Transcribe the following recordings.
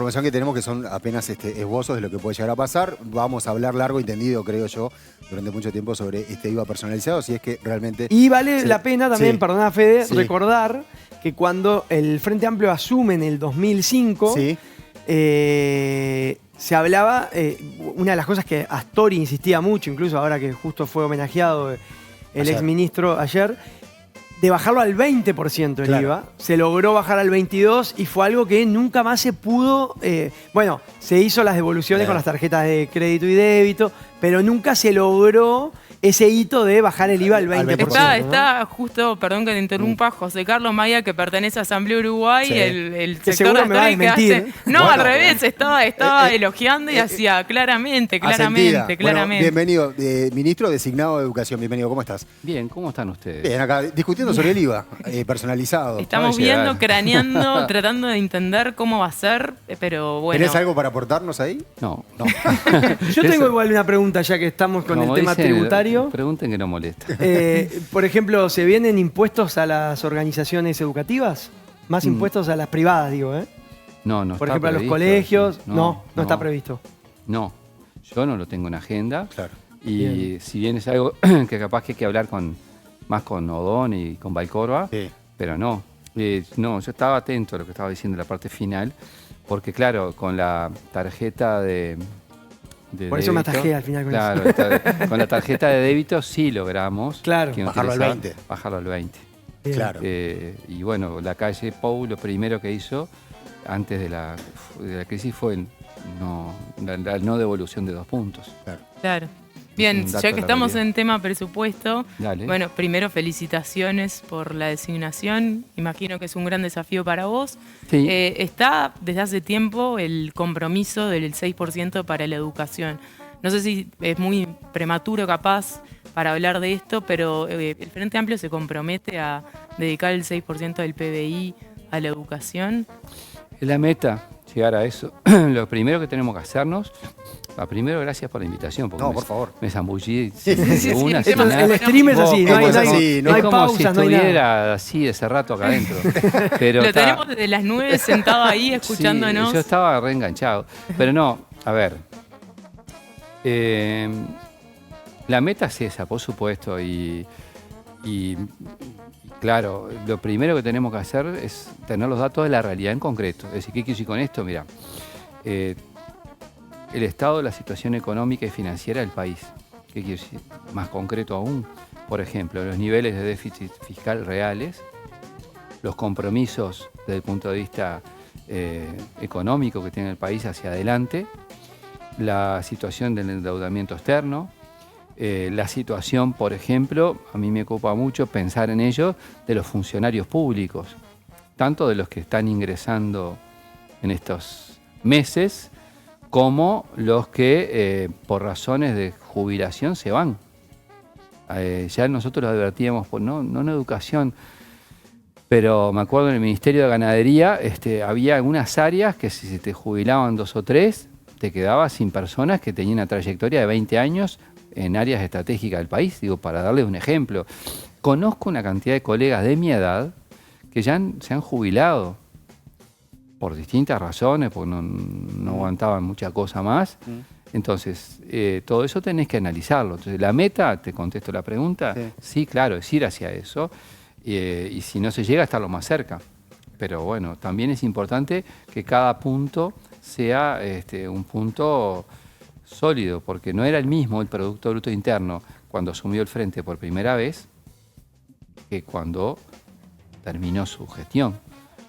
información que tenemos que son apenas esbozos de lo que puede llegar a pasar. Vamos a hablar largo y tendido, creo yo, durante mucho tiempo sobre este IVA personalizado, si es que realmente... Y vale la pena también, sí, perdona Fede, sí, recordar que cuando el Frente Amplio asume en el 2005, sí, se hablaba, una de las cosas que Astori insistía mucho, incluso ahora que justo fue homenajeado el exministro ayer, de bajarlo al 20% el claro, IVA. Se logró bajar al 22% y fue algo que nunca más se pudo... bueno, se hizo las devoluciones con las tarjetas de crédito y débito, pero nunca se logró ese hito de bajar el IVA al 20%. Está justo, perdón que te interrumpa, José Carlos Maya, que pertenece a Asamblea Uruguay, sí, el que sector seguro me va a que desmentir. hace... No, bueno, al revés, estaba elogiando y hacía claramente. Bueno, bienvenido, ministro designado de Educación. Bienvenido, ¿cómo estás? Bien, ¿cómo están ustedes? Bien, acá discutiendo sobre el IVA personalizado. Estamos viendo, craneando, tratando de entender cómo va a ser, pero bueno. ¿Tenés algo para aportarnos ahí? No. Yo tengo igual una pregunta, ya que estamos con el tema tributario. Pregunten que no molesta. Por ejemplo, ¿se vienen impuestos a las organizaciones educativas? Más impuestos a las privadas, digo, ¿eh? No Por está ejemplo, a los previsto, colegios. sí. No está previsto. No, yo no lo tengo en agenda. Claro. Y Bien. si bien es algo que capaz que hay que hablar más con Odón y con Valcorba, Sí. pero no. No, yo estaba atento a lo que estaba diciendo en la parte final, porque claro, con la tarjeta de Por eso me débito, atajé al final con claro, eso. con la tarjeta de débito sí logramos Claro. Bajarlo al 20. Bajarlo al 20. Bien. Claro. Y bueno, la calle Pou lo primero que hizo antes de la crisis fue la no devolución de 2 puntos. Claro. Bien, Un dato ya de que la estamos realidad. en tema presupuesto, Dale. bueno, primero felicitaciones por la designación. Imagino que es un gran desafío para vos. Sí. Está desde hace tiempo el compromiso del 6% para la educación. No sé si es muy prematuro capaz para hablar de esto, pero el Frente Amplio se compromete a dedicar el 6% del PBI a la educación. Es la meta, llegar a eso. Lo primero que tenemos que hacernos... Primero, gracias por la invitación. Porque por favor. Me zambullí sí, de una sí, sin nada. El stream es así, no hay Es como pausas, si no hay nada. estuviera así ese rato acá adentro. Pero Lo tenemos desde las 9 sentado ahí escuchándonos. Sí, yo estaba reenganchado. Pero no, a ver. La meta es esa, por supuesto. Y claro, lo primero que tenemos que hacer es tener los datos de la realidad en concreto. Es decir, ¿qué quiero decir con esto? Mira, el estado de la situación económica y financiera del país. ¿Qué quiero decir? Más concreto aún, por ejemplo, los niveles de déficit fiscal reales, los compromisos desde el punto de vista económico que tiene el país hacia adelante, la situación del endeudamiento externo, la situación, por ejemplo, a mí me ocupa mucho pensar en ello, de los funcionarios públicos, tanto de los que están ingresando en estos meses, como los que por razones de jubilación se van. Ya nosotros lo advertíamos, no en educación, pero me acuerdo en el Ministerio de Ganadería había algunas áreas que si se te jubilaban 2 o 3, te quedabas sin personas que tenían una trayectoria de 20 años en áreas estratégicas del país. Digo, para darles un ejemplo. Conozco una cantidad de colegas de mi edad que ya se han jubilado por distintas razones, porque no aguantaban mucha cosa más. Entonces, todo eso tenés que analizarlo. Entonces, la meta, te contesto la pregunta, sí, claro, es ir hacia eso. Y si no se llega, estar lo más cerca. Pero bueno, también es importante que cada punto sea un punto sólido, porque no era el mismo el Producto Bruto Interno cuando asumió el Frente por primera vez que cuando terminó su gestión.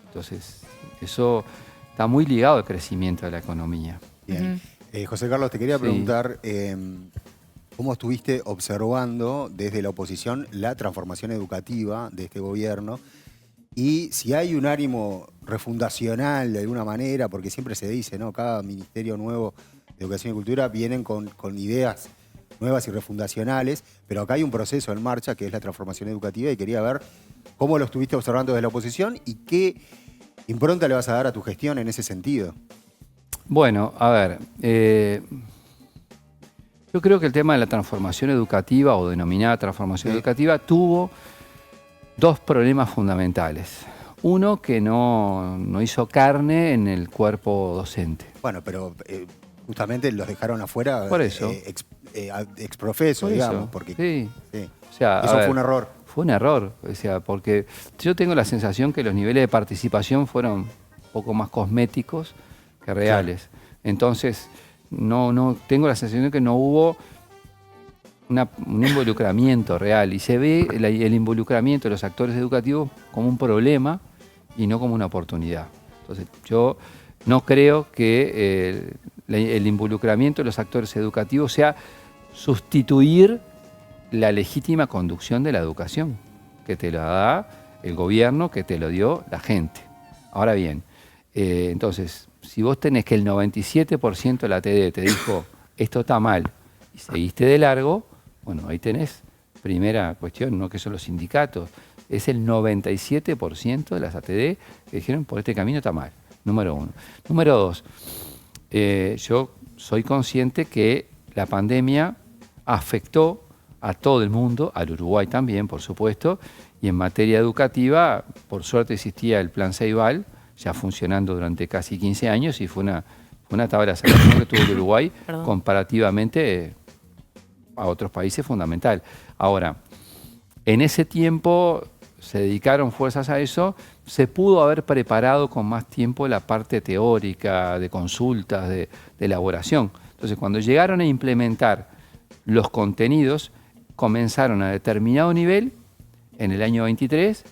Entonces, eso está muy ligado al crecimiento de la economía. Bien. José Carlos, te quería preguntar, ¿cómo estuviste observando desde la oposición la transformación educativa de este gobierno? Y si hay un ánimo refundacional de alguna manera, porque siempre se dice, ¿no? Cada ministerio nuevo de Educación y Cultura vienen con ideas nuevas y refundacionales, pero acá hay un proceso en marcha que es la transformación educativa y quería ver cómo lo estuviste observando desde la oposición y qué impronta le vas a dar a tu gestión en ese sentido. Bueno, a ver, yo creo que el tema de la transformación educativa o denominada transformación educativa tuvo 2 problemas fundamentales. Uno, que no hizo carne en el cuerpo docente. Bueno, pero justamente los dejaron afuera Por eso. exprofeso, Por digamos. eso. Porque, Sí. sí. O sea, Eso fue un error. Fue un error, o sea, porque yo tengo la sensación que los niveles de participación fueron un poco más cosméticos que reales. Claro. Entonces, no tengo la sensación de que no hubo un involucramiento real. Y se ve el involucramiento de los actores educativos como un problema y no como una oportunidad. Entonces, yo no creo que el involucramiento de los actores educativos sea sustituir la legítima conducción de la educación, que te la da el gobierno, que te lo dio la gente. Ahora bien, entonces, si vos tenés que el 97% de la TD te dijo esto está mal y seguiste de largo, bueno, ahí tenés primera cuestión, no que son los sindicatos, es el 97% de las ATD que dijeron por este camino está mal, número uno. Número dos, yo soy consciente que la pandemia afectó a todo el mundo, al Uruguay también, por supuesto, y en materia educativa, por suerte existía el Plan Ceibal, ya funcionando durante casi 15 años, y fue una tabla de salvación que tuvo el Uruguay comparativamente a otros países fundamental. Ahora, en ese tiempo se dedicaron fuerzas a eso, se pudo haber preparado con más tiempo la parte teórica, de consultas, de elaboración. Entonces, cuando llegaron a implementar los contenidos, comenzaron a determinado nivel en el año 23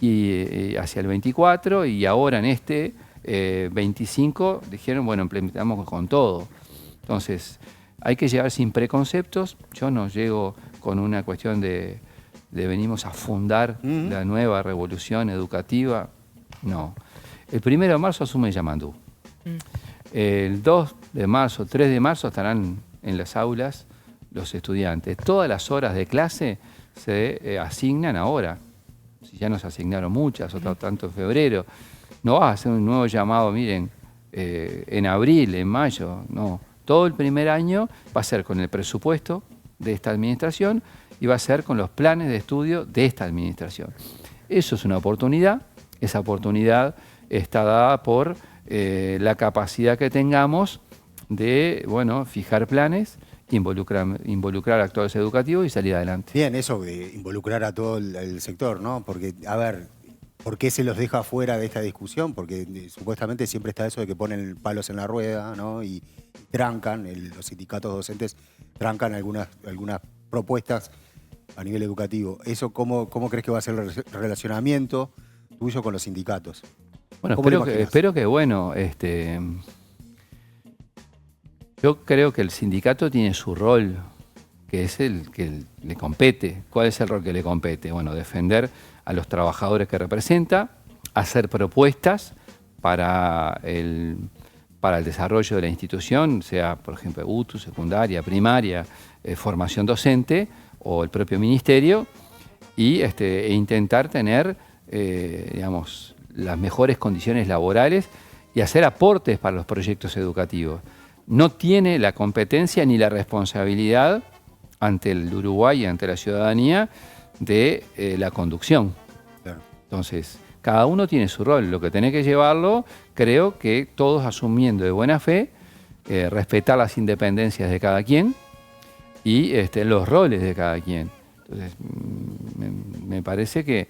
y hacia el 24 y ahora en este 25 dijeron, bueno, implementamos con todo. Entonces, hay que llegar sin preconceptos. Yo no llego con una cuestión de venimos a fundar la nueva revolución educativa. No. El 1 de marzo asume Yamandú. El 2 de marzo, 3 de marzo estarán en las aulas los estudiantes. Todas las horas de clase se asignan ahora. Si ya nos asignaron muchas, otras tanto en febrero. No vas a hacer un nuevo llamado, miren, en abril, en mayo, no. Todo el primer año va a ser con el presupuesto de esta administración y va a ser con los planes de estudio de esta administración. Eso es una oportunidad. Esa oportunidad está dada por la capacidad que tengamos de, bueno, fijar planes, involucrar a actores educativos y salir adelante. Bien, eso de involucrar a todo el sector, ¿no? Porque, a ver, ¿por qué se los deja fuera de esta discusión? Porque supuestamente siempre está eso de que ponen palos en la rueda, ¿no? Y trancan, los sindicatos docentes trancan algunas propuestas a nivel educativo. ¿Eso cómo crees que va a ser el relacionamiento tuyo con los sindicatos? Bueno, espero que bueno, yo creo que el sindicato tiene su rol, que es el que le compete. ¿Cuál es el rol que le compete? Bueno, defender a los trabajadores que representa, hacer propuestas para el desarrollo de la institución, sea, por ejemplo, UTU, secundaria, primaria, formación docente o el propio ministerio, y e intentar tener, digamos, las mejores condiciones laborales y hacer aportes para los proyectos educativos. No tiene la competencia ni la responsabilidad ante el Uruguay y ante la ciudadanía de la conducción. Claro. Entonces, cada uno tiene su rol. Lo que tenés que llevarlo, creo que todos asumiendo de buena fe, respetar las independencias de cada quien y los roles de cada quien. Entonces, me parece que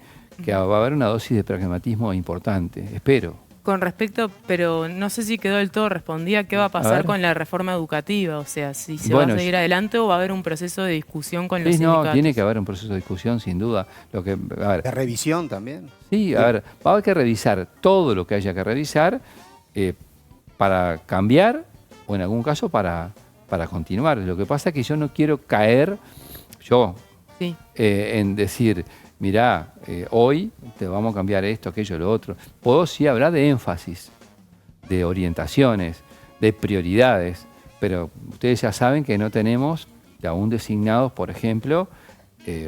va a haber una dosis de pragmatismo importante, espero. Con respecto, pero no sé si quedó del todo respondida, ¿qué va a pasar con la reforma educativa? O sea, si se va a seguir adelante o va a haber un proceso de discusión con los sindicatos. No, tiene que haber un proceso de discusión, sin duda. ¿De revisión también? Sí, a ver, va a haber que revisar todo lo que haya que revisar para cambiar o en algún caso para continuar. Lo que pasa es que yo no quiero caer, en decir, mirá, hoy te vamos a cambiar esto, aquello, lo otro. Puedo sí hablar de énfasis, de orientaciones, de prioridades, pero ustedes ya saben que no tenemos aún designados, por ejemplo,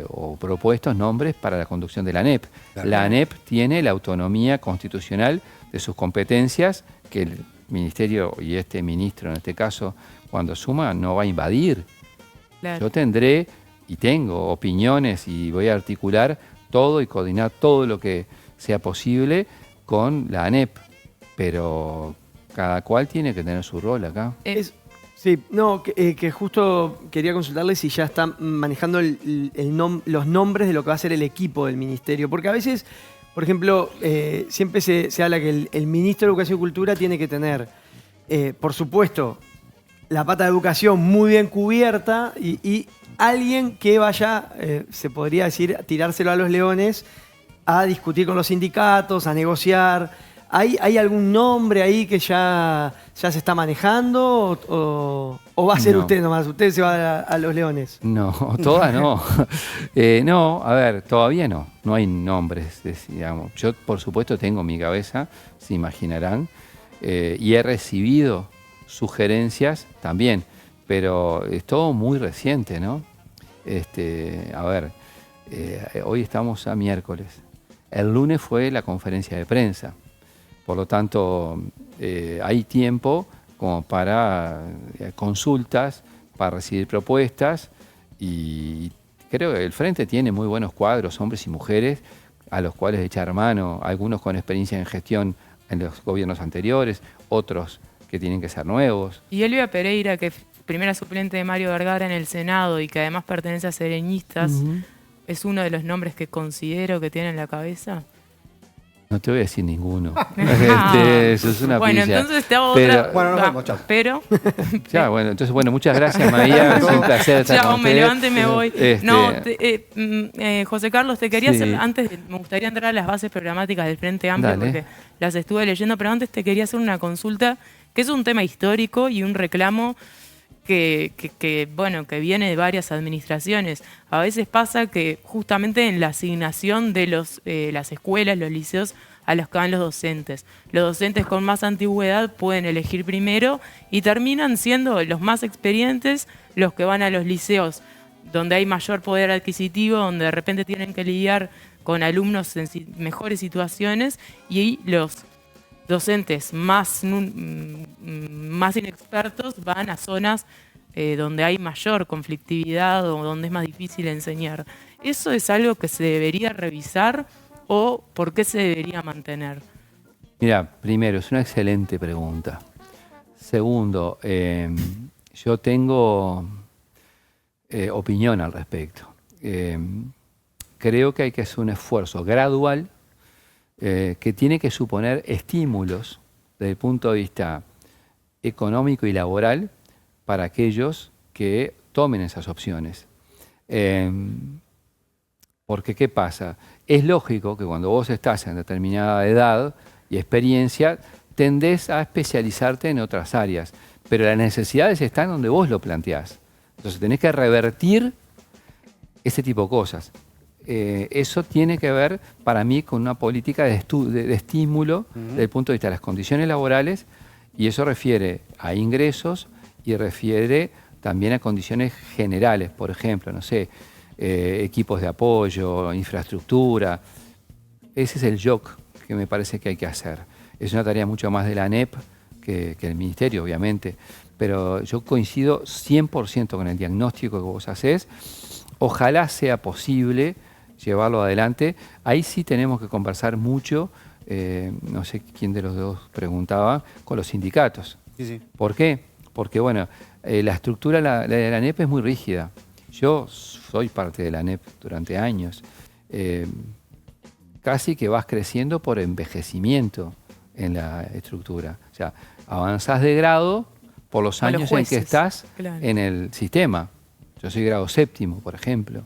o propuestos nombres para la conducción de la ANEP. Claro. La ANEP tiene la autonomía constitucional de sus competencias que el Ministerio y este ministro, en este caso, cuando asuma, no va a invadir. Claro. Yo tendré y tengo opiniones y voy a articular todo y coordinar todo lo que sea posible con la ANEP, pero cada cual tiene que tener su rol acá. Sí, no, que justo quería consultarle si ya están manejando los nombres de lo que va a ser el equipo del ministerio, porque a veces, por ejemplo, siempre se habla que el ministro de Educación y Cultura tiene que tener, por supuesto, la pata de educación muy bien cubierta y alguien que vaya, se podría decir, tirárselo a los leones, a discutir con los sindicatos, a negociar. ¿Hay algún nombre ahí que ya se está manejando o va a ser usted nomás? ¿Usted se va a los leones? No, todas no. No, a ver, todavía no. No hay nombres, digamos. Yo, por supuesto, tengo en mi cabeza, se imaginarán, y he recibido sugerencias también, pero es todo muy reciente, ¿no? A ver, hoy estamos a miércoles. El lunes fue la conferencia de prensa. Por lo tanto, hay tiempo como para consultas, para recibir propuestas y creo que el Frente tiene muy buenos cuadros, hombres y mujeres, a los cuales echar mano, algunos con experiencia en gestión en los gobiernos anteriores, otros que tienen que ser nuevos. Y Elvia Pereira, que es primera suplente de Mario Vergara en el Senado y que además pertenece a Sereñistas, ¿es uno de los nombres que considero que tiene en la cabeza? No te voy a decir ninguno. Eso es una bueno, pilla. entonces te hago otra. Bueno, nos vemos, chao. Pero. Ya, bueno, entonces, bueno, muchas gracias, María. Es un placer estar con me ustedes. levanto y me voy. No, José Carlos, te quería hacer, me gustaría entrar a las bases programáticas del Frente Amplio. Dale. Porque las estuve leyendo, pero antes te quería hacer una consulta, que es un tema histórico y un reclamo que viene de varias administraciones. A veces pasa que justamente en la asignación de las escuelas, los liceos, a los que van los docentes con más antigüedad pueden elegir primero y terminan siendo los más experientes los que van a los liceos donde hay mayor poder adquisitivo, donde de repente tienen que lidiar con alumnos en mejores situaciones, y los docentes más inexpertos van a zonas donde hay mayor conflictividad o donde es más difícil enseñar. ¿Eso es algo que se debería revisar o por qué se debería mantener? Mira, primero, es una excelente pregunta. Segundo, yo tengo opinión al respecto. Creo que hay que hacer un esfuerzo gradual que tiene que suponer estímulos desde el punto de vista económico y laboral para aquellos que tomen esas opciones. Porque, ¿qué pasa? Es lógico que cuando vos estás en determinada edad y experiencia, tendés a especializarte en otras áreas, pero las necesidades están donde vos lo planteás. Entonces tenés que revertir ese tipo de cosas. Eso tiene que ver, para mí, con una política de estímulo desde el punto de vista de las condiciones laborales, y eso refiere a ingresos y refiere también a condiciones generales, por ejemplo, no sé, equipos de apoyo, infraestructura. Ese es el joc que me parece que hay que hacer. Es una tarea mucho más de la ANEP que el Ministerio, obviamente, pero yo coincido 100% con el diagnóstico que vos hacés. Ojalá sea posible llevarlo adelante. Ahí sí tenemos que conversar mucho, no sé quién de los dos preguntaba, con los sindicatos. Sí. ¿Por qué? Porque, bueno, la estructura de la ANEP es muy rígida. Yo soy parte de la ANEP durante años. Casi que vas creciendo por envejecimiento en la estructura. O sea, avanzás de grado por los años en que estás en el sistema. Yo soy grado séptimo, por ejemplo.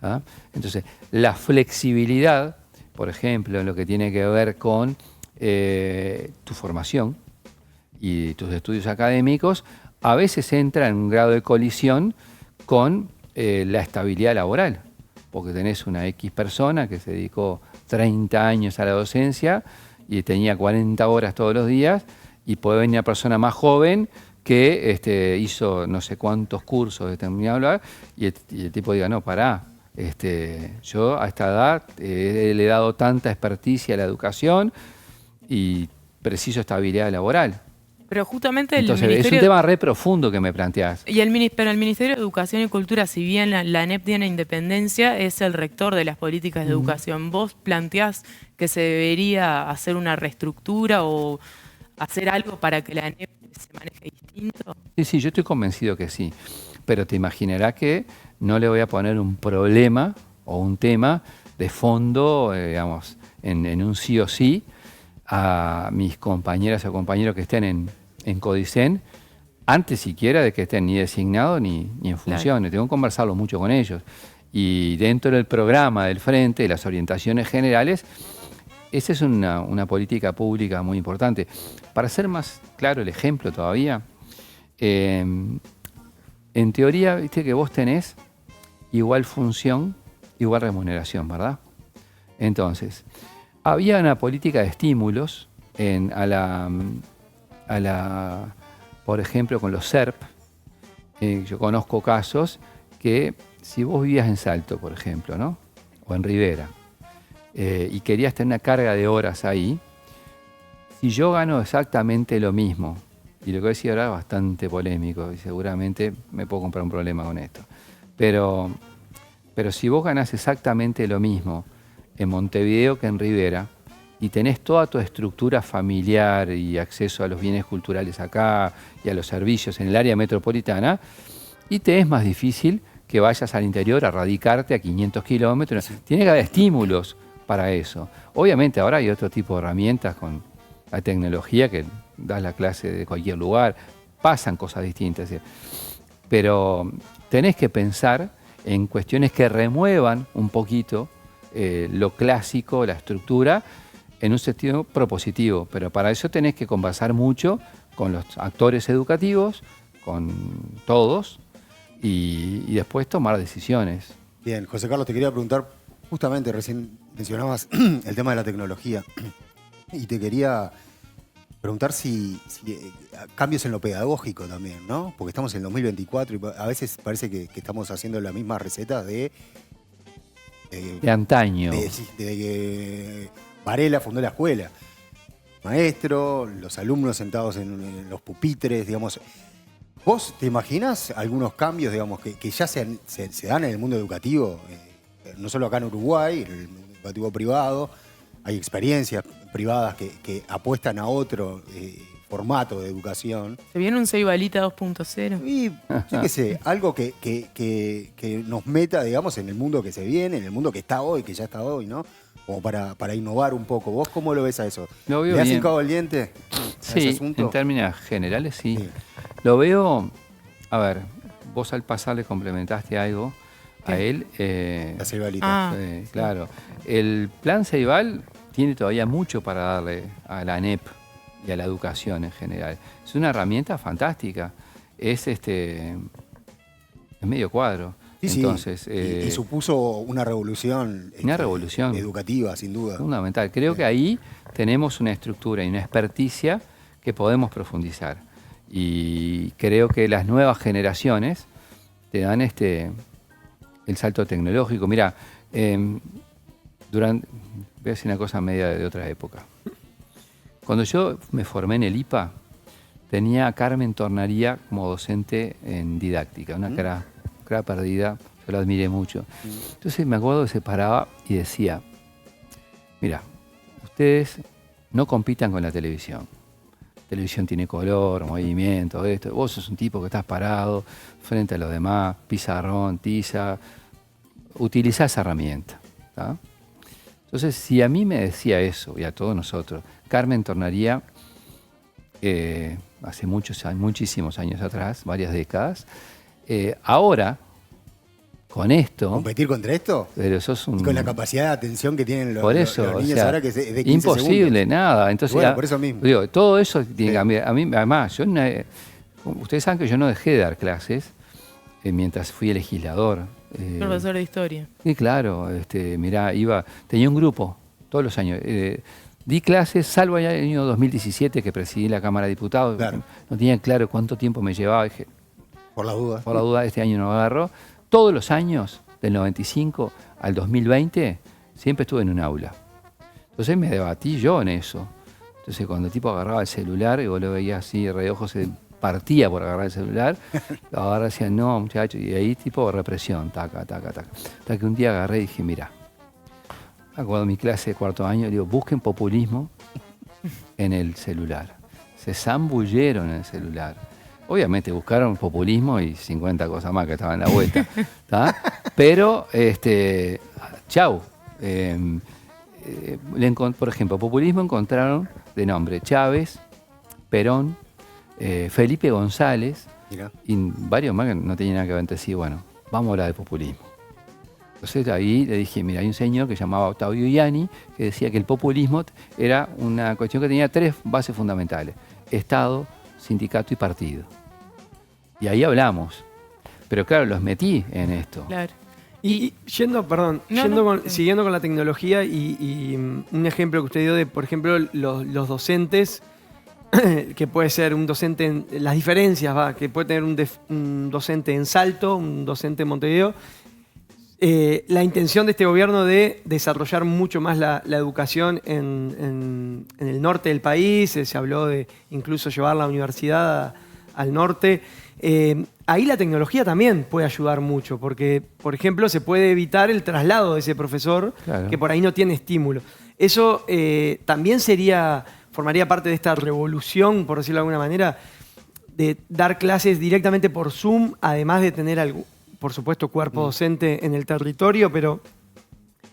¿Ah? Entonces, la flexibilidad, por ejemplo, en lo que tiene que ver con tu formación y tus estudios académicos, a veces entra en un grado de colisión con la estabilidad laboral, porque tenés una X persona que se dedicó 30 años a la docencia y tenía 40 horas todos los días, y puede venir una persona más joven que hizo no sé cuántos cursos de determinado lugar, y el tipo diga, no, pará, yo a esta edad le he dado tanta experticia a la educación y preciso estabilidad laboral. Pero justamente el Entonces, Ministerio... es un tema re profundo que me planteás. Y pero el Ministerio de Educación y Cultura, si bien la ANEP tiene independencia, es el rector de las políticas de educación. ¿Vos planteás que se debería hacer una reestructura o hacer algo para que la ANEP se maneje distinto? Sí, yo estoy convencido que sí. Pero te imaginarás que no le voy a poner un problema o un tema de fondo, digamos, en un sí o sí a mis compañeras o compañeros que estén en Codicen, antes siquiera de que estén ni designados ni en funciones. Tengo que conversarlo mucho con ellos. Y dentro del programa del Frente, de las orientaciones generales, esa es una política pública muy importante. Para ser más claro el ejemplo todavía, en teoría, viste que vos tenés igual función, igual remuneración, ¿verdad? Entonces, había una política de estímulos por ejemplo, con los SERP. Yo conozco casos que si vos vivías en Salto, por ejemplo, ¿no? O en Rivera, y querías tener una carga de horas ahí, si yo gano exactamente lo mismo, y lo que voy a decir ahora es bastante polémico, y seguramente me puedo comprar un problema con esto, pero si vos ganás exactamente lo mismo en Montevideo que en Rivera, y tenés toda tu estructura familiar y acceso a los bienes culturales acá y a los servicios en el área metropolitana, y te es más difícil que vayas al interior a radicarte a 500 kilómetros. Sí. Tiene que haber estímulos para eso. Obviamente ahora hay otro tipo de herramientas con la tecnología que das la clase de cualquier lugar, pasan cosas distintas. Pero tenés que pensar en cuestiones que remuevan un poquito lo clásico, la estructura, en un sentido propositivo. Pero para eso tenés que conversar mucho con los actores educativos, con todos, y después tomar decisiones. Bien, José Carlos, te quería preguntar, justamente recién mencionabas el tema de la tecnología, y te quería preguntar si cambios en lo pedagógico también, ¿no? Porque estamos en el 2024 y a veces parece que estamos haciendo la misma receta de antaño. De que Varela fundó la escuela. Maestro, los alumnos sentados en los pupitres, digamos. ¿Vos te imaginás algunos cambios, digamos, que ya se dan en el mundo educativo? No solo acá en Uruguay, en el mundo educativo privado, hay experiencias privadas que apuestan a otro formato de educación. ¿Se viene un Ceibalita 2.0? Y, yo qué sé, algo que nos meta, digamos, en el mundo que se viene, en el mundo que está hoy, que ya está hoy, ¿no? Como para innovar un poco. ¿Vos cómo lo ves a eso? Lo veo ¿Le has bien. hincado el diente a ese Sí, asunto? en términos generales sí. Lo veo, a ver, vos al pasar le complementaste algo a él. La Ceibalita. Claro. El plan Ceibal tiene todavía mucho para darle a la ANEP y a la educación en general. Es una herramienta fantástica. Es medio cuadro. Sí, entonces, sí. Y supuso una revolución, educativa, sin duda. Fundamental. Creo que ahí tenemos una estructura y una experticia que podemos profundizar. Y creo que las nuevas generaciones te dan el salto tecnológico. Mira, voy a decir una cosa media de otra época. Cuando yo me formé en el IPA, tenía a Carmen Tornaría como docente en didáctica, una cara perdida, yo la admiré mucho. Entonces me acuerdo que se paraba y decía, mira, ustedes no compitan con la televisión. La televisión tiene color, movimiento, esto. Vos sos un tipo que estás parado frente a los demás, pizarrón, tiza. Utilizá esa herramienta. ¿Tá? Entonces, si a mí me decía eso, y a todos nosotros, Carmen Tornaría, hace muchísimos años atrás, varias décadas, ahora, con esto... ¿Competir contra esto? Pero sos un... Y con la capacidad de atención que tienen los niños ahora, que es de 15 imposible, segundos. Nada. Entonces, bueno, por eso mismo. Digo, todo eso tiene que cambiar. A mí, además, ustedes saben que yo no dejé de dar clases mientras fui legislador. Profesor de historia. Sí, claro. Mirá, tenía un grupo todos los años. Di clases, salvo el año 2017 que presidí la Cámara de Diputados. Claro. No tenía claro cuánto tiempo me llevaba. Dije, por la duda. Por la duda, este año no agarro. Todos los años, del 95 al 2020, siempre estuve en un aula. Entonces me debatí yo en eso. Entonces cuando el tipo agarraba el celular y vos lo veías así, de reojo se partía por agarrar el celular, lo agarraba y decía, no, muchacho, y ahí tipo represión, taca, taca, taca. Hasta que un día agarré y dije, mira, acuerdo mi clase de cuarto año, digo, busquen populismo en el celular. Se zambulleron en el celular. Obviamente buscaron populismo y 50 cosas más que estaban en la vuelta. Pero, chau. Por ejemplo, populismo encontraron de nombre Chávez, Perón, Felipe González. Mirá. Y varios más que no tenían nada que ver entre sí. Bueno, vamos a hablar de populismo. Entonces ahí le dije, mira, hay un señor que se llamaba Octavio Ianni que decía que el populismo era una cuestión que tenía 3 bases fundamentales: Estado, sindicato y partido. Y ahí hablamos. Pero claro, los metí en esto. Claro. Y yendo, perdón, siguiendo con la tecnología y un ejemplo que usted dio de, por ejemplo, los docentes, que puede ser un docente, las diferencias, que puede tener un docente en Salto, un docente en Montevideo. La intención de este gobierno de desarrollar mucho más la educación en el norte del país, se habló de incluso llevar la universidad al norte. Ahí la tecnología también puede ayudar mucho, porque, por ejemplo, se puede evitar el traslado de ese profesor, claro, que por ahí no tiene estímulo. Eso también formaría parte de esta revolución, por decirlo de alguna manera, de dar clases directamente por Zoom, además de tener, por supuesto, cuerpo docente en el territorio, pero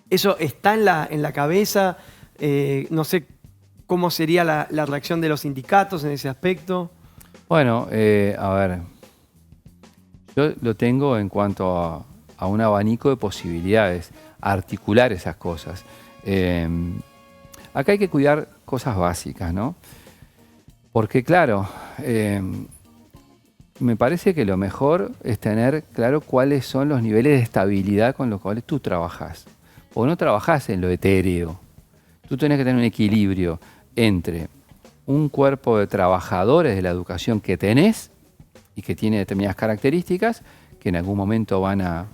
eso está en la cabeza. No sé cómo sería la reacción de los sindicatos en ese aspecto. Bueno, a ver, yo lo tengo en cuanto a un abanico de posibilidades, a articular esas cosas. Acá hay que cuidar cosas básicas, ¿no? Porque claro, me parece que lo mejor es tener claro cuáles son los niveles de estabilidad con los cuales tú trabajas. Porque no trabajás en lo etéreo. Tú tenés que tener un equilibrio entre un cuerpo de trabajadores de la educación que tenés y que tiene determinadas características que en algún momento van a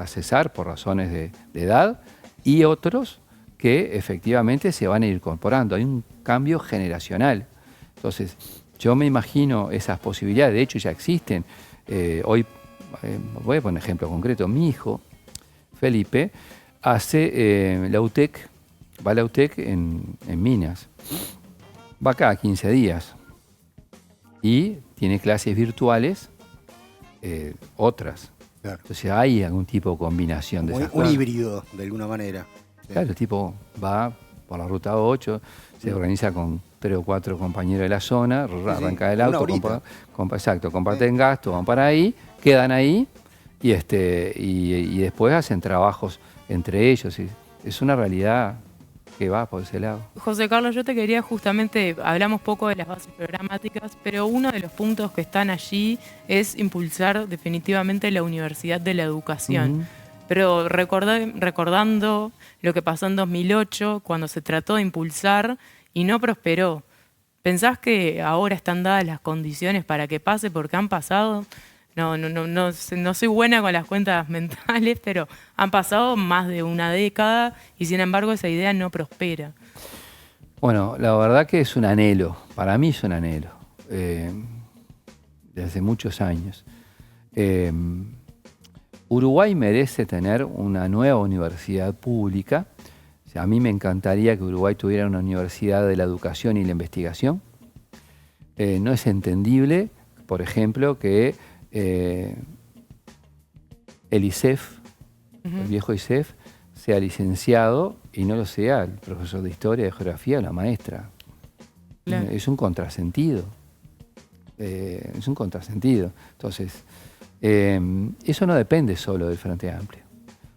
cesar por razones de edad, y otros que efectivamente se van a ir incorporando. Hay un cambio generacional. Entonces, yo me imagino esas posibilidades, de hecho ya existen. Hoy, voy a poner un ejemplo concreto, mi hijo, Felipe, hace la UTEC, va a la UTEC en Minas. Va cada 15 días y tiene clases virtuales, otras. Claro. Entonces hay algún tipo de combinación de esas cosas. Un híbrido, de alguna manera. Sí. Claro, el tipo va por la ruta 8, se organiza con 3 o 4 compañeros de la zona, arranca del auto, comparten gasto, van para ahí, quedan ahí y después hacen trabajos entre ellos. Es una realidad que va por ese lado. José Carlos, yo te quería justamente, hablamos poco de las bases programáticas, pero uno de los puntos que están allí es impulsar definitivamente la Universidad de la Educación. Pero recordando lo que pasó en 2008, cuando se trató de impulsar y no prosperó, ¿pensás que ahora están dadas las condiciones para que pase? Porque han pasado, no soy buena con las cuentas mentales, pero han pasado más de una década y sin embargo esa idea no prospera. Bueno, la verdad que es un anhelo, para mí es un anhelo, desde hace muchos años. Uruguay merece tener una nueva universidad pública. O sea, a mí me encantaría que Uruguay tuviera una universidad de la educación y la investigación. No es entendible, por ejemplo, que el ISEF, el viejo ISEF, sea licenciado y no lo sea el profesor de historia, de geografía o la maestra. Claro. Es un contrasentido. Es un contrasentido. Entonces, eso no depende solo del Frente Amplio,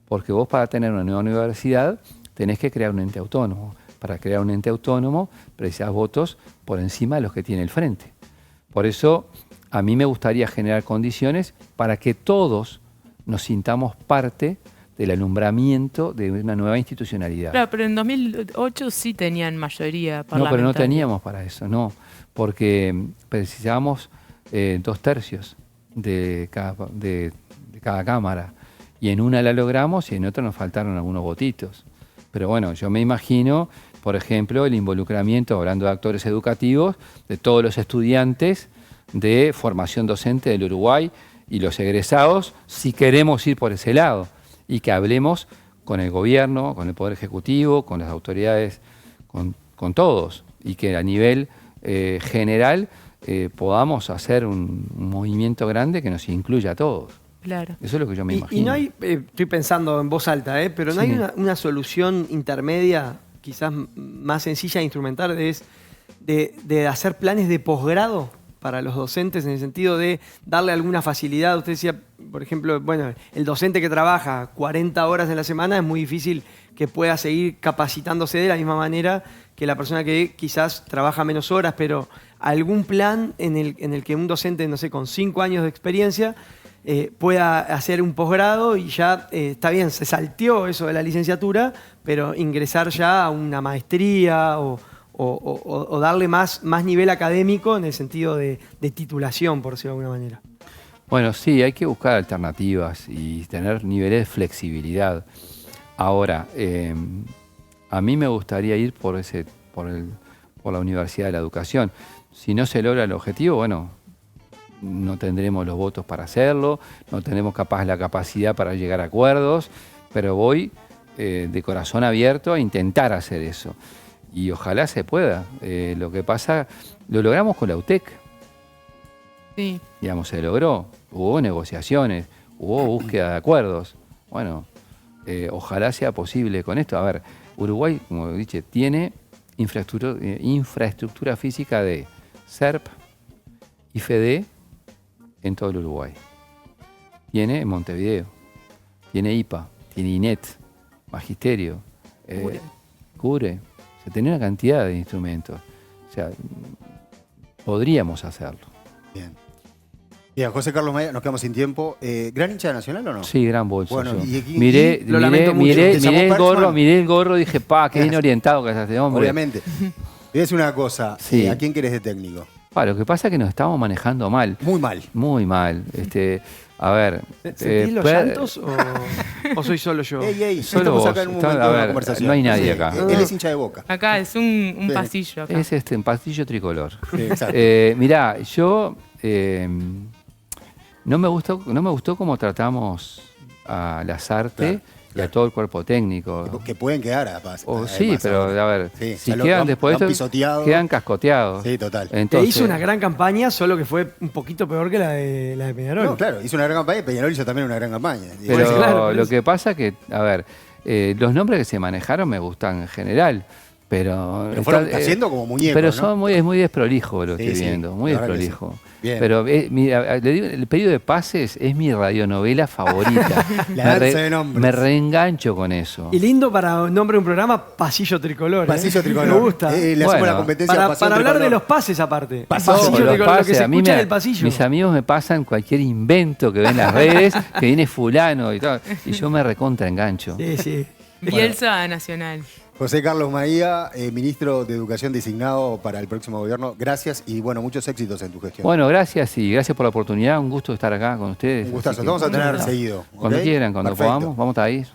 porque vos para tener una nueva universidad tenés que crear un ente autónomo. Para crear un ente autónomo precisás votos por encima de los que tiene el Frente. Por eso a mí me gustaría generar condiciones para que todos nos sintamos parte del alumbramiento de una nueva institucionalidad. Claro, pero en 2008 sí tenían mayoría parlamentaria. No, pero no teníamos para eso, no, porque precisábamos 2/3 de cada cámara. Y en una la logramos y en otra nos faltaron algunos votitos. Pero bueno, yo me imagino por ejemplo, el involucramiento, hablando de actores educativos, de todos los estudiantes de formación docente del Uruguay y los egresados, si queremos ir por ese lado, y que hablemos con el gobierno, con el Poder Ejecutivo, con las autoridades, con todos, y que a nivel general podamos hacer un movimiento grande que nos incluya a todos. Claro. Eso es lo que yo me imagino. Y no hay, estoy pensando en voz alta, pero no Sí. hay una solución intermedia, quizás más sencilla de instrumentar, de hacer planes de posgrado para los docentes en el sentido de darle alguna facilidad. Usted decía, por ejemplo, bueno, el docente que trabaja 40 horas en la semana es muy difícil que pueda seguir capacitándose de la misma manera que la persona que quizás trabaja menos horas, pero algún plan en el que un docente, no sé, con 5 años de experiencia pueda hacer un posgrado y ya está bien, se salteó eso de la licenciatura, pero ingresar ya a una maestría o darle más nivel académico en el sentido de titulación, por decirlo de alguna manera. Bueno, sí, hay que buscar alternativas y tener niveles de flexibilidad. Ahora, a mí me gustaría ir por la Universidad de la Educación. Si no se logra el objetivo, bueno, no tendremos los votos para hacerlo, no tenemos la capacidad para llegar a acuerdos, pero voy de corazón abierto a intentar hacer eso. Y ojalá se pueda. Lo que pasa, lo logramos con la UTEC. Sí. Digamos, se logró. Hubo negociaciones, hubo búsqueda de acuerdos. Bueno, ojalá sea posible con esto. A ver, Uruguay, como dije, tiene infraestructura física de SERP y FEDE en todo el Uruguay. Tiene en Montevideo, tiene IPA, tiene INET, Magisterio, CURE. O sea, tiene una cantidad de instrumentos. O sea, podríamos hacerlo. Bien. Bien, José Carlos Maía, nos quedamos sin tiempo. ¿Gran hincha de Nacional o no? Sí, gran bolso. Bueno, yo. y aquí- lo lamento mucho. ¿Te llamó Miré el gorro, dije, qué bien orientado que es este hombre. Obviamente. Te voy a decir una cosa. Sí. ¿A quién querés de técnico? Lo que pasa es que nos estamos manejando mal. Muy mal. Muy mal. A ver. ¿Sentís los llantos o soy solo yo? Ey, Solo estamos vos. acá en un Está- momento a de una ver, conversación. no hay nadie acá. Él es hincha de Boca. Acá es un Sí. pasillo. Acá. Es un pastillo tricolor. Sí, exacto. Mirá, yo no me gustó cómo tratamos a Lasarte y a todo el cuerpo técnico. Que pueden quedar además. Sí, pero a ver, Sí, si ya lo quedan han después, pisoteado. quedan cascoteados. Sí, total. Que Entonces, hizo una gran campaña, solo que fue un poquito peor que la de Peñarol. No, claro, hizo una gran campaña y Peñarol hizo también una gran campaña. pero Pues claro, por lo eso. que pasa que, a ver, los nombres que se manejaron me gustan en general, pero fueron haciendo como muñecos, pero ¿no? es muy desprolijo lo que Sí, estoy sí, viendo, muy la verdad que desprolijo. sí. Bien. Pero mira, le digo, el pedido de pases es mi radionovela favorita. La danza de nombres. Me reengancho con eso. Y lindo para nombre de un programa, Pasillo Tricolor. Pasillo tricolor. Me gusta. Le hacemos Bueno, la competencia Para, a Pasión para hablar de Tricolor. los pases aparte. Pasillo Pasillo Los Tricolor, lo que pases, se a mí escucha en me- el pasillo. mis amigos me pasan cualquier invento que ven en las redes, que viene fulano y todo, y yo me recontra engancho. Sí, sí. Bielsa Nacional. José Carlos Maía, ministro de Educación designado para el próximo gobierno. Gracias y bueno, muchos éxitos en tu gestión. Bueno, gracias y gracias por la oportunidad. Un gusto estar acá con ustedes. Un gustazo. Así Te vamos a que, tener bueno, seguido. Cuando ¿ok? quieran, cuando Perfecto. podamos, vamos a ir.